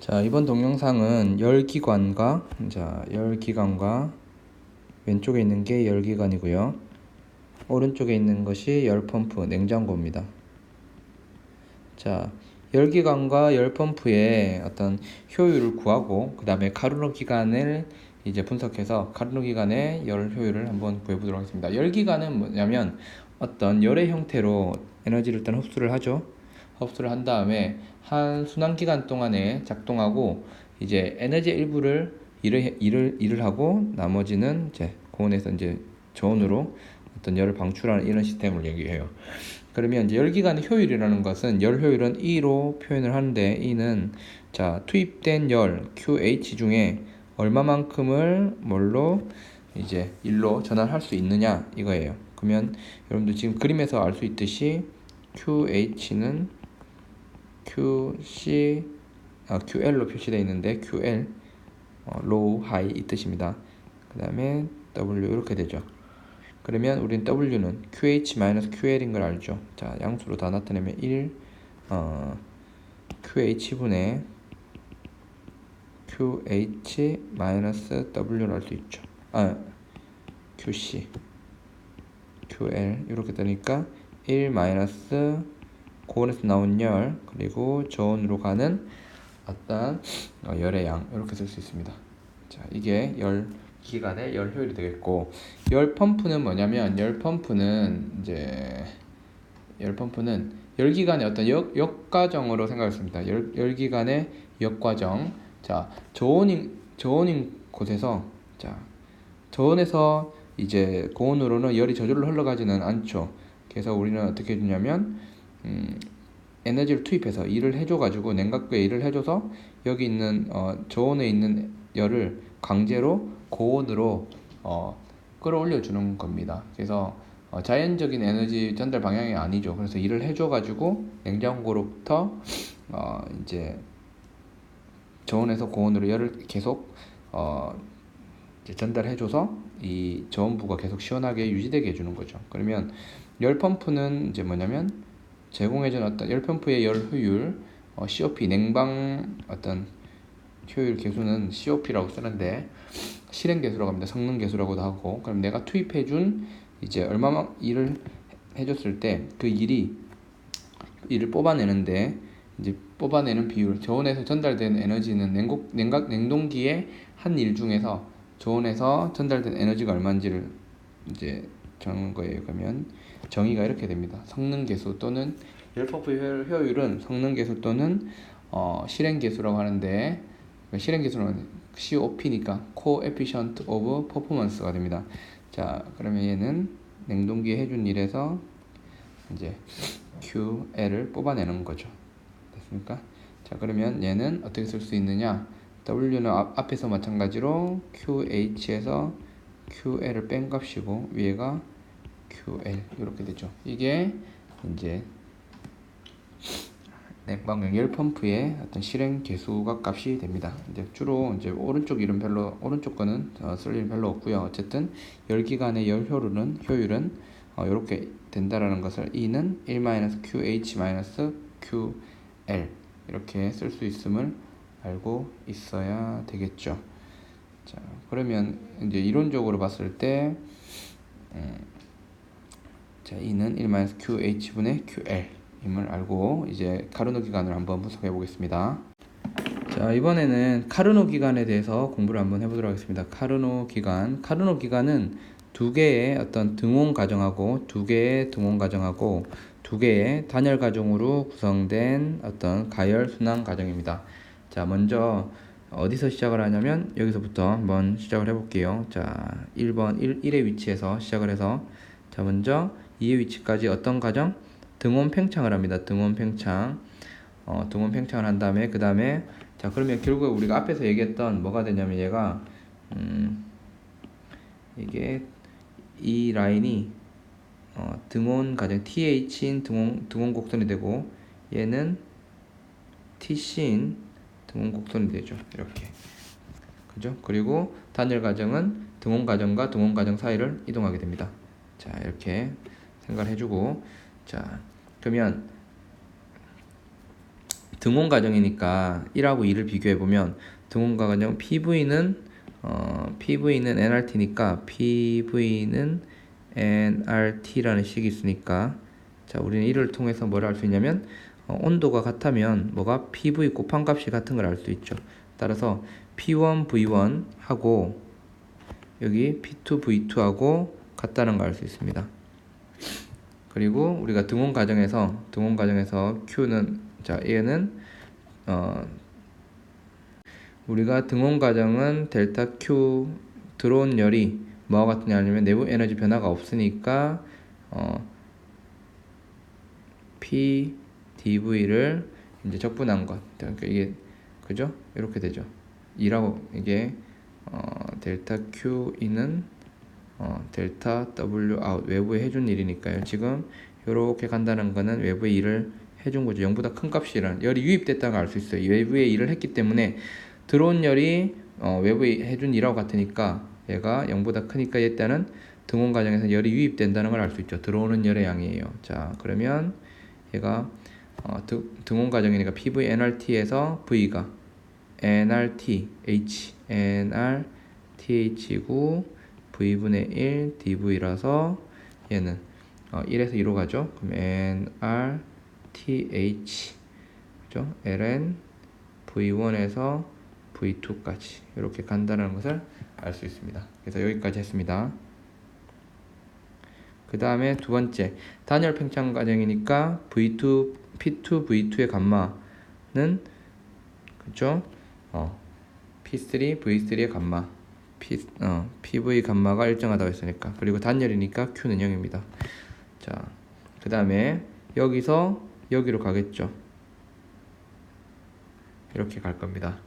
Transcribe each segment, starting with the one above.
자, 이번 동영상은 열기관과 왼쪽에 있는 게 열기관이고요. 오른쪽에 있는 것이 열펌프, 냉장고입니다. 자, 열기관과 열펌프의 어떤 효율을 구하고 그 다음에 카르노 기간을 이제 분석해서 카르노 기간의 열 효율을 한번 구해보도록 하겠습니다. 열기관은 뭐냐면 어떤 열의 형태로 에너지를 일단 흡수를 하죠. 흡수를 한 다음에 한 순환 기간 동안에 작동하고 이제 에너지의 일부를 일을 하고 나머지는 이제 고온에서 이제 저온으로 어떤 열을 방출하는 이런 시스템을 얘기해요. 그러면 이제 열기관의 효율이라는 것은 열 효율은 E로 표현을 하는데 E는 자 투입된 열 QH 중에 얼마만큼을 뭘로 이제 일로 전환할 수 있느냐 이거예요. 그러면 여러분들 지금 그림에서 알 수 있듯이 QH는 QL로 표시되어 있는데 QL low, high 이 뜻입니다. 그 다음에 W 이렇게 되죠. 그러면 우린 W는 QH-QL인 걸 알죠. 자, 양수로 다 나타내면 1 QH분의 QH-W를 알 수 있죠. QC QL 이렇게 되니까 1 마이너스 고온에서 나온 열 그리고 저온으로 가는 어떤 열의 양 이렇게 쓸 수 있습니다. 자, 이게 열 기간의 열 효율이 되겠고, 열 펌프는 뭐냐면 열 펌프는 열기관의 어떤 역과정으로 생각했습니다. 열기관의 역과정. 자, 저온인 곳에서 저온에서 이제 고온으로는 열이 저절로 흘러가지는 않죠. 그래서 우리는 어떻게 해주냐면 에너지를 투입해서 일을 해줘가지고 냉각구에 일을 해줘서 여기 있는 저온에 있는 열을 강제로 고온으로 끌어올려 주는 겁니다. 그래서 자연적인 에너지 전달 방향이 아니죠. 그래서 일을 해줘가지고 냉장고로부터 이제 저온에서 고온으로 열을 계속 이제 전달해줘서 이 저온부가 계속 시원하게 유지되게 해주는 거죠. 그러면 열 펌프는 이제 뭐냐면 제공해준 어떤 열 펌프의 열 효율 COP 냉방 어떤 효율 계수는 COP라고 쓰는데 실행 계수라고 합니다. 성능 계수라고도 하고. 그럼 내가 투입해준 이제 얼마만 일을 해줬을 때 그 일을 뽑아내는데 이제 뽑아내는 비율, 저온에서 전달된 에너지는 냉동기의 한 일 중에서 저온에서 전달된 에너지가 얼마인지를 이제 정한 거예요. 그러면 정의가 이렇게 됩니다. 성능 계수 또는 열펌프 효율은 성능 계수 또는 실행 계수라고 하는데, 실행 계수는 COP니까 Coefficient of Performance가 됩니다. 자, 그러면 얘는 냉동기에 해준 일에서 이제 QL을 뽑아내는 거죠. 됐습니까? 자, 그러면 얘는 어떻게 쓸 수 있느냐? W는 앞에서 마찬가지로 QH에서 QL을 뺀 값이고 위에가 QL 이렇게 되죠. 이게 이제 냉방용 열 펌프의 어떤 실행 계수가 값이 됩니다. 이제 주로 이제 오른쪽 거는 쓸 일 별로 없고요. 어쨌든 열기관의 열 효율은 이렇게 된다라는 것을 E는 1-QH-QL 이렇게 쓸 수 있음을 알고 있어야 되겠죠. 자, 그러면 이제 이론적으로 봤을 때 자, E는 1-QH분의 QL 임을 알고 이제 카르노 기간을 한번 분석해 보겠습니다. 자, 이번에는 카르노 기간에 대해서 공부를 한번 해보도록 하겠습니다. 카르노 기간은 두 개의 어떤 등온 가정하고 두 개의 단열 가정으로 구성된 어떤 가열 순환 가정입니다. 자, 먼저 어디서 시작을 하냐면 여기서부터 한번 시작을 해볼게요. 자, 1의 위치에서 시작을 해서 자, 먼저 2의 위치까지 어떤 가정? 등온 팽창을 합니다. 등온 팽창을 한 다음에 그 다음에 자, 그러면 결국에 우리가 앞에서 얘기했던 뭐가 되냐면 얘가 이게 이 라인이 등온 가정 TH인 등온 곡선이 되고 얘는 TC인 등온 곡선이 되죠. 이렇게. 그죠? 그리고 단열 가정은 등온 가정과 등온 가정 사이를 이동하게 됩니다. 자, 이렇게 생각을 해주고 자, 그러면 등원 과정이니까 1하고 2를 비교해 보면 등원 과정 PV는 nRT니까 PV는 nRT라는 식이 있으니까 자 우리는 이를 통해서 뭘 알 수 있냐면 온도가 같으면 뭐가 PV 곱한 값이 같은 걸 알 수 있죠. 따라서 P1V1 하고 여기 P2V2하고 같다는 걸 알 수 있습니다. 그리고 우리가 등원 과정에서 Q는 자 얘는 우리가 등원 과정은 델타 Q 들어온 열이 뭐와 같으냐 하면 내부 에너지 변화가 없으니까 P dV를 이제 적분한 것. 그러니까 이게 그죠? 이렇게 되죠. 2라고 이게 델타 Q인은 델타 W 아웃 외부에 해준 일이니까요. 지금 이렇게 간다는 거는 외부에 일을 해준 거죠. 0보다 큰 값이란 열이 유입됐다는 걸 알 수 있어요. 외부에 일을 했기 때문에 들어온 열이 외부에 해준 일하고 같으니까 얘가 0보다 크니까 일단은 등원 과정에서 열이 유입된다는 걸 알 수 있죠. 들어오는 열의 양이에요. 자 그러면 얘가 등원 과정이니까 PV nRT에서 V가 nRT H nRTH고 V분의 1 dV라서 얘는 1에서 2로 가죠. 그럼 nRTH 그죠? ln V1에서 V2까지 이렇게 간다는 것을 알 수 있습니다. 그래서 여기까지 했습니다. 그 다음에 두 번째 단열 팽창 과정이니까 P2 V2의 감마는 그죠? P3 V3의 감마 PV 감마가 일정하다고 했으니까 그리고 단열이니까 Q는 0입니다. 자, 그 다음에 여기서 여기로 가겠죠. 이렇게 갈 겁니다.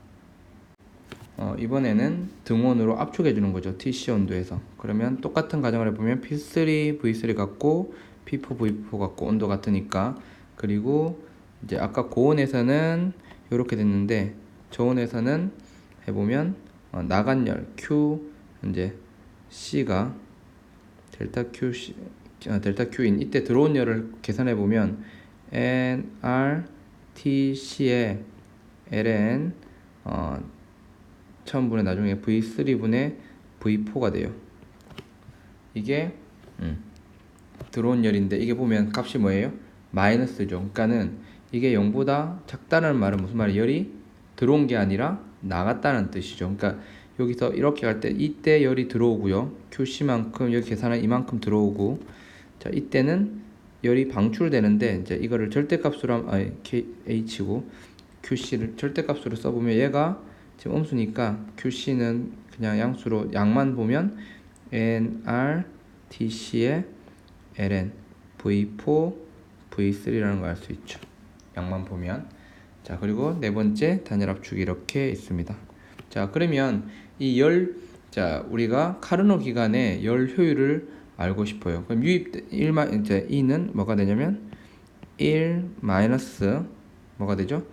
이번에는 등원으로 압축해 주는 거죠. TC 온도에서. 그러면 똑같은 가정을 해보면 P3 V3 같고 P4 V4 같고 온도 같으니까 그리고 이제 아까 고온에서는 이렇게 됐는데 저온에서는 해보면 나간 열 Q 이제 C가 델타 Q인 이때 들어온 열을 계산해 보면 nRTC의 ln 처음분의 나중에 V3분의 V4가 돼요. 이게 들어온 열인데 이게 보면 값이 뭐예요? 마이너스죠. 그러니까는 이게 0보다 작다는 말은 무슨 말이에요? 열이 들어온 게 아니라 나갔다는 뜻이죠. 그러니까 여기서 이렇게 갈 때 이때 열이 들어오고요. QC만큼 여기 계산은 이만큼 들어오고 자 이때는 열이 방출되는데 이제 이거를 절대값으로 H고 QC를 절대값으로 써보면 얘가 지금 음수니까 QC는 그냥 양수로 양만 보면 nRTC의 ln V4 V3라는 걸 알 수 있죠. 양만 보면 자 그리고 네 번째 단열 압축이 이렇게 있습니다. 자 그러면 이 자 우리가 카르노 기간의 열 효율을 알고 싶어요. 그럼 유입 1만 이제 E는 뭐가 되냐면 1 마이너스 뭐가 되죠?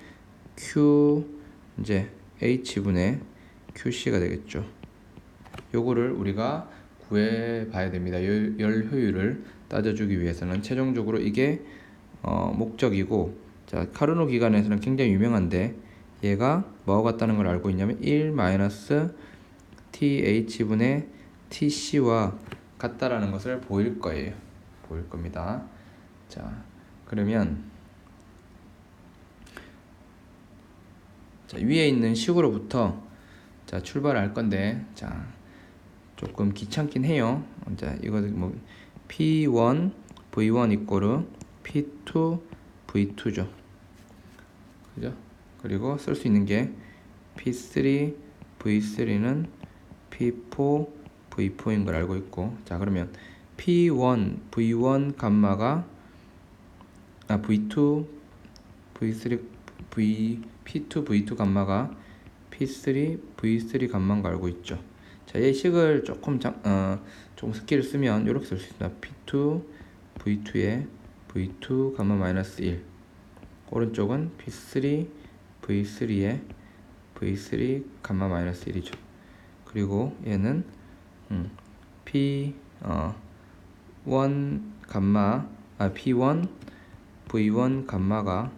Q 이제 H분의 QC가 되겠죠. 요거를 우리가 구해 봐야 됩니다. 열 효율을 따져주기 위해서는 최종적으로 이게 목적이고 자 카르노 기간에서는 굉장히 유명한데 얘가 뭐와 같다는 걸 알고 있냐면 1 마이너스 TH분의 TC와 같다라는 것을 보일 거예요. 보일 겁니다. 자 그러면 자, 위에 있는 식으로부터 자 출발할 건데 자 조금 귀찮긴 해요. 자 이거 뭐 P1 V1 이꼬르 P2 V2죠. 그죠? 그리고 쓸 수 있는 게 P3 V3는 P4 V4인 걸 알고 있고 자 그러면 P1 V1 감마가 V2 V3 P2 V2 감마가 P3 V3 감마인 걸 알고 있죠. 자, 이 식을 조금 스킬을 쓰면 이렇게 쓸 수 있습니다. P2 V2에 V2 감마 마이너스 1 오른쪽은 P3 V3에 V3 감마 마이너스 1이죠. 그리고 얘는 P1 감마 P1 V1 감마가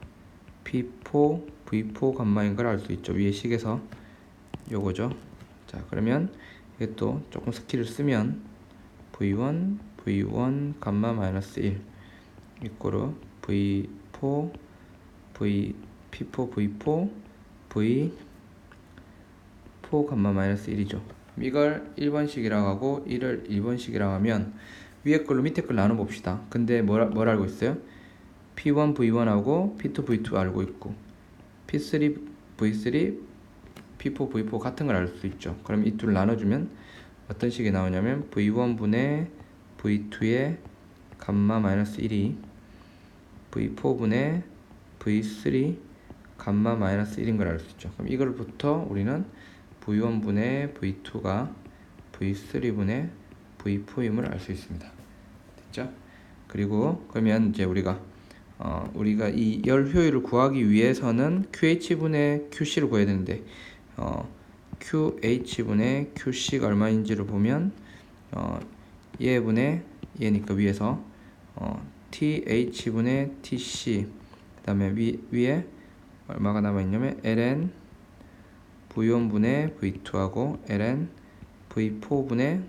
P4 V4 감마인 걸 알 수 있죠. 위에 식에서 요거죠. 자, 그러면 이것도 조금 스킬을 쓰면 V1 감마 마이너스 1 이꼬르 V4 P4 V4 V4 감마 마이너스 1이죠. 이걸 1번식이라고 하고 이를 2번식이라고 하면 위에 걸로 밑에 걸 나눠 봅시다. 근데 뭘 알고 있어요? P1 V1하고 P2 V2 알고 있고 P3 V3 P4 V4 같은 걸 알 수 있죠. 그럼 이 둘을 나눠주면 어떤 식이 나오냐면 V1분의 V2의 감마 마이너스 1이 V4분의 V3 감마 마이너스 1인 걸 알 수 있죠. 그럼 이걸부터 우리는 V1분의 V2가 V3분의 V4임을 알 수 있습니다. 됐죠? 그리고 그러면 이제 우리가 이 열 효율을 구하기 위해서는 QH분의 QC를 구해야 되는데 QH분의 QC가 얼마인지를 보면 얘니까 위에서 TH분의 TC 그 다음에 위에 얼마가 남아있냐면 ln V1분의 V2하고 ln V4분의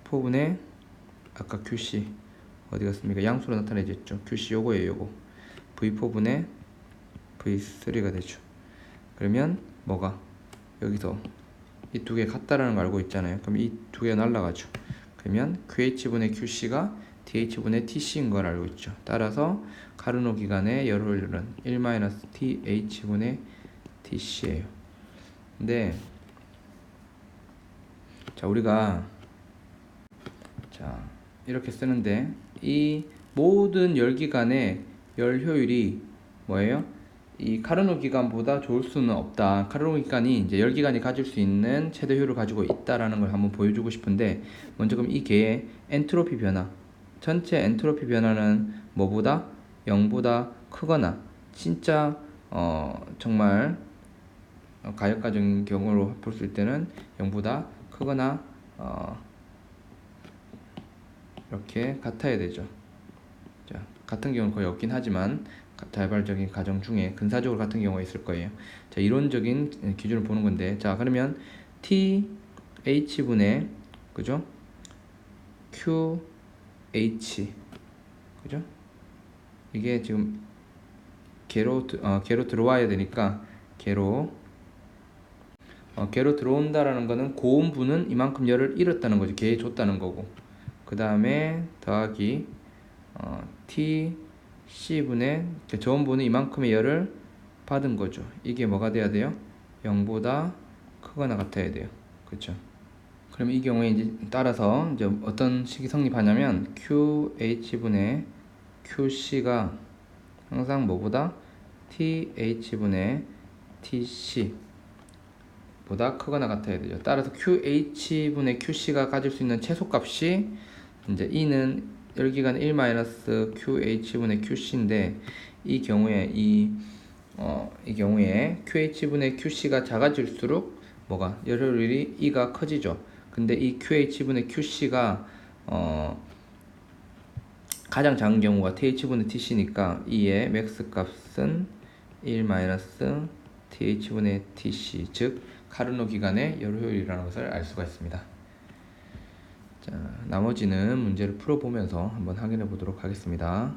V4분의 아까 QC 어디 갔습니까? 양수로 나타내졌죠. QC 요거예요. 요거 V4분의 V3가 되죠. 그러면 뭐가 여기서 이 두 개 같다라는 걸 알고 있잖아요. 그럼 이 두 개가 날라가죠. 그러면 QH분의 QC가 TH분의 TC인 걸 알고 있죠. 따라서 카르노 기간의 열효율은 1-TH분의 TC예요. 근데 자 우리가 이렇게 쓰는데 이 모든 열기간의 열효율이 뭐예요? 이 카르노 기간보다 좋을 수는 없다. 카르노 기간이 이제 열기간이 가질 수 있는 최대 효율을 가지고 있다라는 걸 한번 보여주고 싶은데 먼저 그럼 이 개의 엔트로피 변화 전체 엔트로피 변화는 뭐보다 0보다 크거나 진짜 정말 가역가적인 경우로 볼 수 있을 때는 0보다 크거나 이렇게 같아야 되죠. 자, 같은 경우는 거의 없긴 하지만 자발적인 가정 중에 근사적으로 같은 경우가 있을 거예요. 자, 이론적인 기준을 보는 건데, 자 그러면 TH분의 그죠? QH 그죠? 이게 지금 개로 들어와야 되니까 개로 들어온다라는 거는 고온부는 이만큼 열을 잃었다는 거죠. 개에 줬다는 거고. 그 다음에 더하기 TC분의 저온부는 이만큼의 열을 받은 거죠. 이게 뭐가 돼야 돼요? 0보다 크거나 같아야 돼요. 그렇죠? 그럼 이 경우에 이제 따라서 이제 어떤 식이 성립하냐면 QH분의 QC가 항상 뭐보다 TH분의 TC 보다 크거나 같아야 되죠. 따라서 QH분의 QC가 가질 수 있는 최소값이 이제 E는 열기간 1-QH분의 QC인데 이 경우에 이 경우에 QH분의 QC가 작아질수록 뭐가 열효율이 E가 커지죠. 근데 이 QH분의 QC가 가장 작은 경우가 TH분의 TC니까 E의 맥스 값은 1-TH분의 TC 즉 카르노 기간의 열효율이라는 것을 알 수가 있습니다. 자, 나머지는 문제를 풀어보면서 한번 확인해 보도록 하겠습니다.